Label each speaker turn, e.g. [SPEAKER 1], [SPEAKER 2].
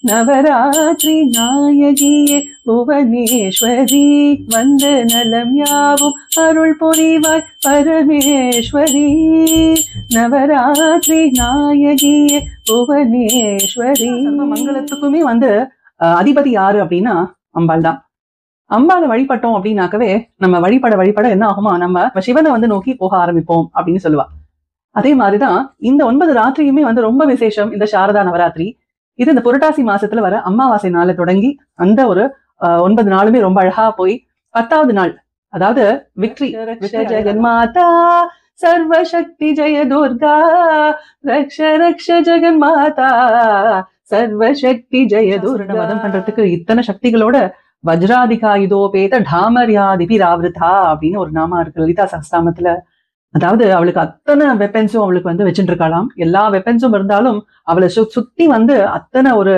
[SPEAKER 1] நவராத்திரி நாயகியே புவனேஸ்வரி, வந்த நலம் யாவும் அருள் புரிவாய் பரமேஸ்வரி. நவராத்திரி நாயகியே புவனேஸ்வரி. சர்வ மங்களத்துக்குமே அதிபதி யாரு அப்படின்னா அம்பாள் தான். அம்பாளை வழிபட்டோம் அப்படின்னாக்கவே நம்ம வழிபட என்ன ஆகுமா, நம்ம சிவனை நோக்கி போக ஆரம்பிப்போம் அப்படின்னு சொல்லுவா. அதே மாதிரிதான் இந்த 9 ராத்திரியுமே ரொம்ப விசேஷம். இந்த சாரதா நவராத்திரி இது இந்த புரட்டாசி மாசத்துல வர அமாவாசை நாளை தொடங்கி அந்த ஒரு 9 நாளுமே ரொம்ப அழகா போய் 10வது நாள், அதாவது விக்டரி ஜெகன்மாதா சர்வசக்தி ஜெய துர்கா ரக்ஷ ரக்ஷ ஜெகன்மாதா சர்வசக்தி ஜெய துர்கா வதம் பண்றதுக்கு இத்தனை சக்திகளோட வஜ்ராதிகாயுதோபேத டாமர்யாதிபி ராவிருதா அப்படின்னு ஒரு நாமா இருக்கு லலிதா சஹஸ்ரநாமத்துல. அதாவது அவளுக்கு அத்தனை வெப்பன்ஸும் அவளுக்கு வச்சுட்டு இருக்கலாம். எல்லா வெப்பன்ஸும் இருந்தாலும் அவளை சுத்தி அத்தனை ஒரு